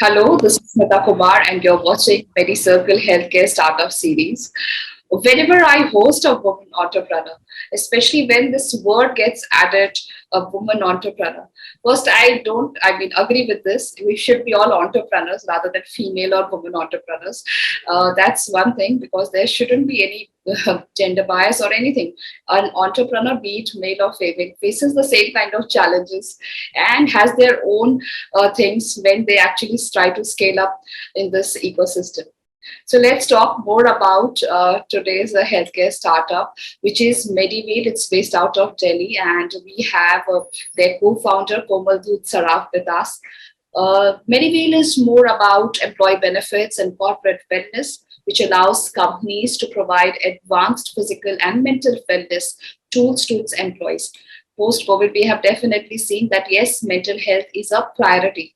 Hello, this is Smita Kumar, and you're watching Medicircle Healthcare Startup Series. Whenever I host a woman entrepreneur, especially when this word gets added, a woman entrepreneur, first agree with this. We should be all entrepreneurs rather than female or woman entrepreneurs. That's one thing because there shouldn't be any gender bias or anything. An entrepreneur, be it male or female, faces the same kind of challenges and has their own things when they actually try to scale up in this ecosystem. So let's talk more about today's healthcare startup, which is Mediwheel. It's based out of Delhi, and we have their co-founder Komal Dhoot with us. Mediwheel is more about employee benefits and corporate wellness, which allows companies to provide advanced physical and mental wellness tools to its employees. Post COVID, we have definitely seen that yes, mental health is a priority.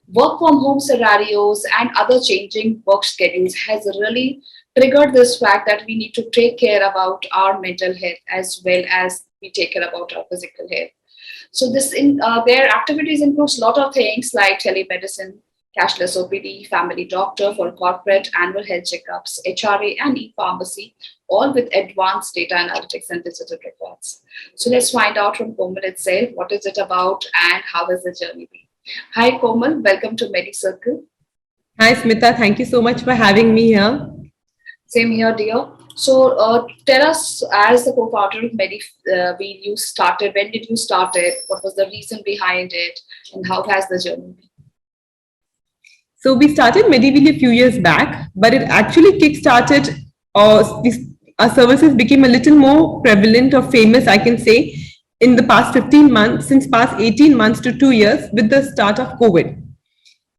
Work from home scenarios and other changing work schedules has really triggered this fact that we need to take care about our mental health as well as we take care about our physical health. So this in their activities includes a lot of things like telemedicine, cashless OPD, family doctor for corporate annual health checkups, HRA and e-pharmacy, all with advanced data analytics and digital records. So let's find out from Komal itself what is it about and how has the journey been. Hi Komal, welcome to Medicircle. Hi, Smita. Thank you so much for having me here. Same here, dear. So tell us, as the co-founder of you started. When did you start it? What was the reason behind it, and how has the journey been? So we started Mediwheel a few years back, but it actually kick-started, our services became a little more prevalent or famous, I can say, in the past 15 months, since past 18 months to 2 years with the start of COVID.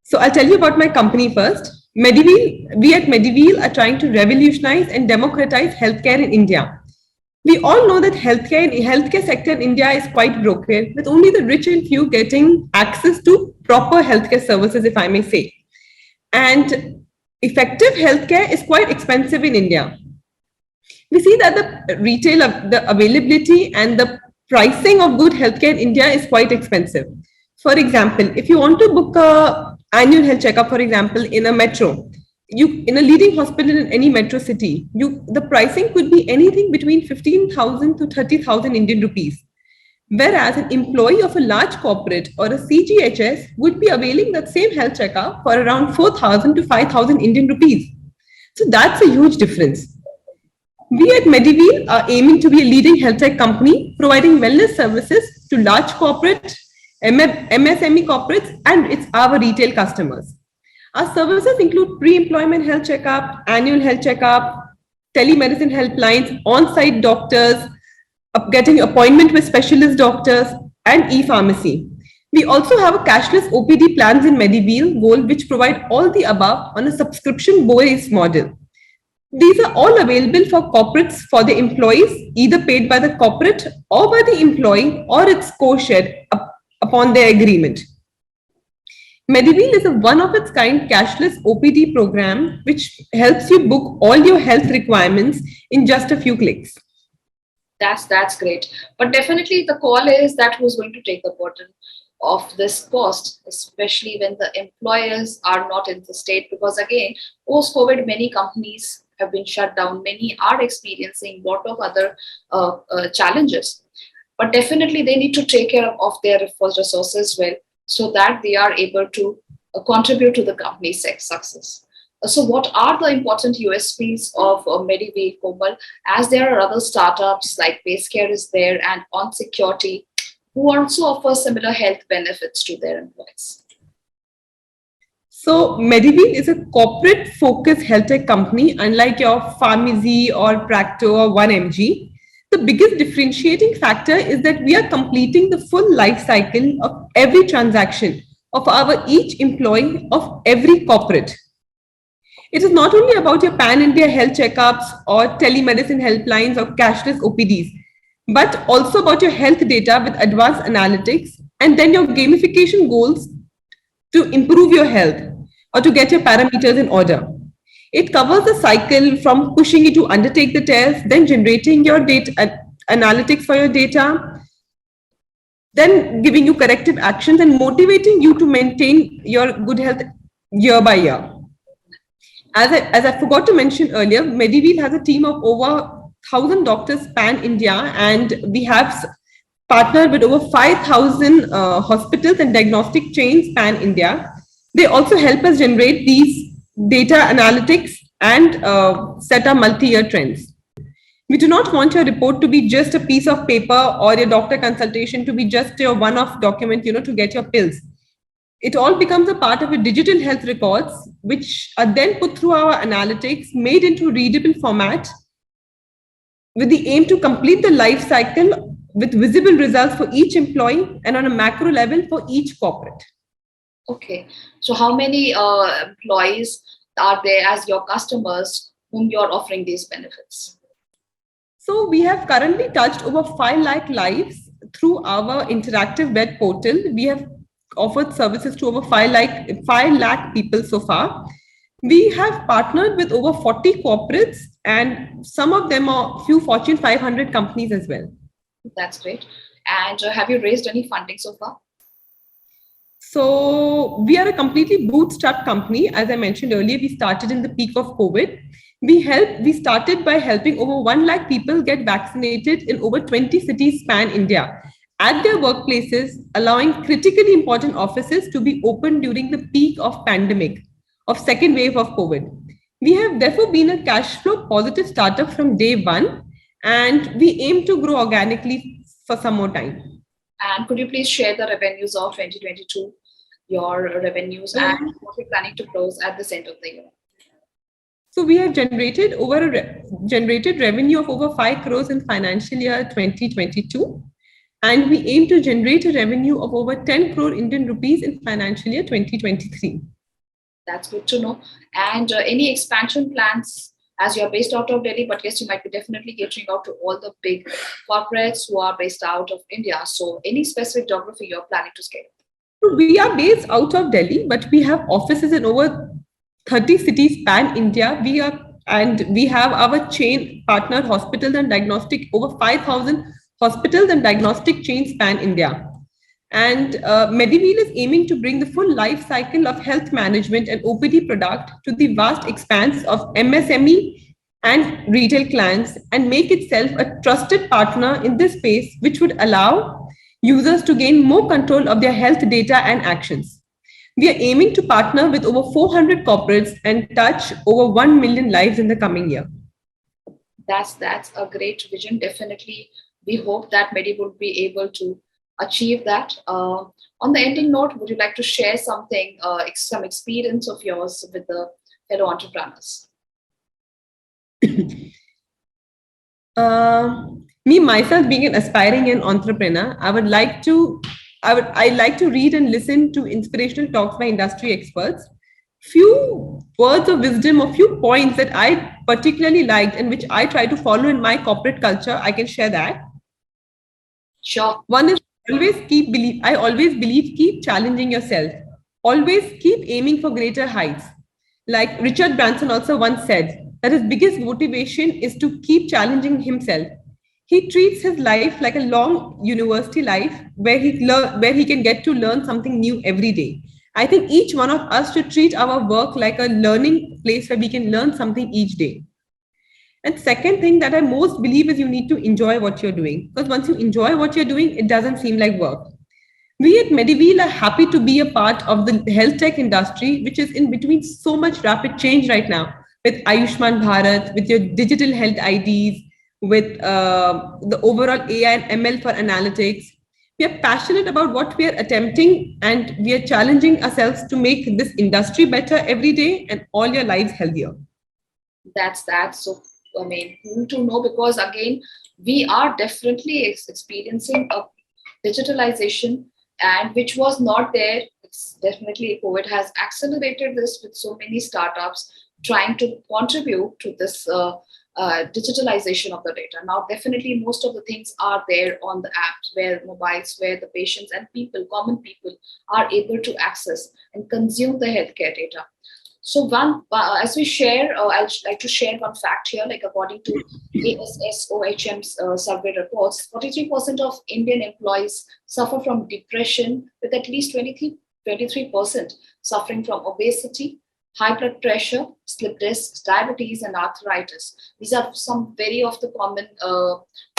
So I'll tell you about my company first. We at Mediwheel are trying to revolutionize and democratize healthcare in India. We all know that healthcare sector in India is quite broken, with only the rich and few getting access to proper healthcare services, if I may say. And effective healthcare is quite expensive in India. We see that the availability and the pricing of good healthcare in India is quite expensive. For example, if you want to book a annual health checkup, for example, in a metro, in a leading hospital in any metro city, the pricing could be anything between 15,000 to 30,000 Indian rupees. Whereas an employee of a large corporate or a CGHS would be availing that same health checkup for around 4,000 to 5,000 Indian rupees. So that's a huge difference. We at Mediwheel are aiming to be a leading health tech company, providing wellness services to large corporate, MSME corporates, and it's our retail customers. Our services include pre-employment health checkup, annual health checkup, telemedicine helplines, on-site doctors, getting appointment with specialist doctors, and e-pharmacy. We also have a cashless OPD plans in Mediwheel Gold, which provide all the above on a subscription-based model. These are all available for corporates for the employees, either paid by the corporate or by the employee or its co-shared upon their agreement. Mediwheel is a one-of-its-kind cashless OPD program which helps you book all your health requirements in just a few clicks. That's great. But definitely the call is that who's going to take the burden of this cost, especially when the employers are not in the state. Because again, post-COVID, many companies have been shut down. Many are experiencing a lot of other challenges. But definitely they need to take care of their resources well so that they are able to contribute to the company's success. So what are the important USPs of Mediwheel, Komal, as there are other startups like BaseCare is there and On Security who also offer similar health benefits to their employees? So Mediwheel is a corporate-focused health tech company, unlike your Pharmacy or Practo or 1mg. The biggest differentiating factor is that we are completing the full life cycle of every transaction of each employee of every corporate. It is not only about your pan-India health checkups or telemedicine helplines or cashless OPDs, but also about your health data with advanced analytics and then your gamification goals to improve your health or to get your parameters in order. It covers the cycle from pushing you to undertake the test, then generating your data analytics for your data, then giving you corrective actions and motivating you to maintain your good health year by year. As I forgot to mention earlier, Mediwheel has a team of over 1,000 doctors pan India, and we have partnered with over 5,000 hospitals and diagnostic chains pan India. They also help us generate these data analytics and set our multi-year trends. We do not want your report to be just a piece of paper or your doctor consultation to be just your one-off document, to get your pills. It all becomes a part of your digital health records, which are then put through our analytics, made into readable format, with the aim to complete the life cycle with visible results for each employee and on a macro level for each corporate. Okay. So how many employees are there as your customers whom you're offering these benefits? So we have currently touched over 5 lakh lives through our interactive web portal. We have offered services to over 5 lakh people so far. We have partnered with over 40 corporates, and some of them are few Fortune 500 companies as well. That's great. And have you raised any funding so far? So we are a completely bootstrapped company. As I mentioned earlier, we started in the peak of COVID. We started by helping over 1 lakh people get vaccinated in over 20 cities span India at their workplaces, allowing critically important offices to be open during the peak of pandemic, of second wave of COVID. We have therefore been a cash flow positive startup from day one, and we aim to grow organically for some more time. And could you please share the revenues of 2022, your revenues, and what you're planning to close at the end of the year? So we have generated revenue of over 5 crores in financial year 2022, and we aim to generate a revenue of over 10 crore Indian rupees in financial year 2023. That's good to know. And any expansion plans, as you're based out of Delhi, but yes, you might be definitely catering out to all the big corporates who are based out of India. So any specific geography you're planning to scale? We are based out of Delhi, but we have offices in over 30 cities pan India. We have our chain partner hospitals and diagnostic, over 5,000 hospitals and diagnostic chains pan India. And Mediwheel is aiming to bring the full life cycle of health management and OPD product to the vast expanse of MSME and retail clients, and make itself a trusted partner in this space, which would allow users to gain more control of their health data and actions. We are aiming to partner with over 400 corporates and touch over 1 million lives in the coming year. That's a great vision. Definitely, we hope that Medi will be able to achieve that. On the ending note, would you like to share something, some experience of yours with the fellow entrepreneurs? Me myself being an aspiring and entrepreneur, I like to read and listen to inspirational talks by industry experts. Few words of wisdom or few points that I particularly liked and which I try to follow in my corporate culture, I can share that. Sure. One is I always believe keep challenging yourself. Always keep aiming for greater heights. Like Richard Branson also once said, that his biggest motivation is to keep challenging himself. He treats his life like a long university life where he can get to learn something new every day. I think each one of us should treat our work like a learning place where we can learn something each day. And second thing that I most believe is you need to enjoy what you're doing. Because once you enjoy what you're doing, it doesn't seem like work. We at Mediwheel are happy to be a part of the health tech industry, which is in between so much rapid change right now, with Ayushman Bharat, with your digital health IDs, with the overall AI and ML for analytics. We are passionate about what we are attempting, and we are challenging ourselves to make this industry better every day and all your lives healthier. That's so, I mean, cool to know, because again, we are definitely experiencing a digitalization, and which was not there. It's definitely COVID has accelerated this with so many startups trying to contribute to this digitalization of the data. Now, definitely, most of the things are there on the apps, where mobiles, where the patients and people, common people, are able to access and consume the healthcare data. So one, as we share, I'd like to share one fact here. Like according to ASSOHM's survey reports, 43% of Indian employees suffer from depression, with at least 23% suffering from obesity, high blood pressure, slip discs, diabetes, and arthritis. These are some very of the common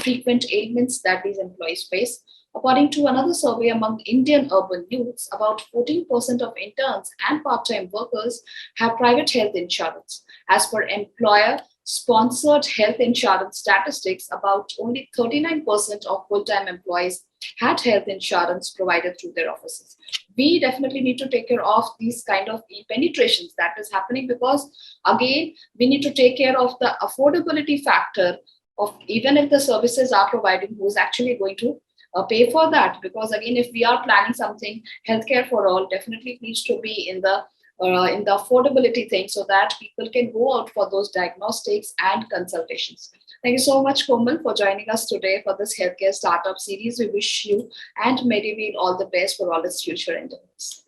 frequent ailments that these employees face. According to another survey among Indian urban youths, about 14% of interns and part time workers have private health insurance. As per employer sponsored health insurance statistics, about only 39% of full time employees had health insurance provided through their offices. We definitely need to take care of these kind of penetrations that is happening, because again we need to take care of the affordability factor of, even if the services are providing, who's actually going to pay for that. Because again, if we are planning something healthcare for all, definitely it needs to be in the affordability thing, so that people can go out for those diagnostics and consultations. Thank you so much, Komal, for joining us today for this healthcare startup series. We wish you and Mediwheel all the best for all its future endeavors.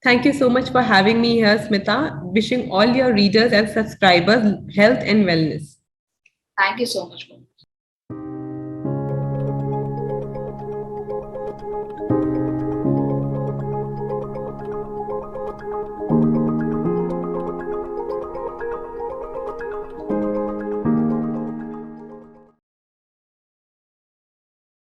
Thank you so much for having me here, Smita. Wishing all your readers and subscribers health and wellness. Thank you so much, Komal.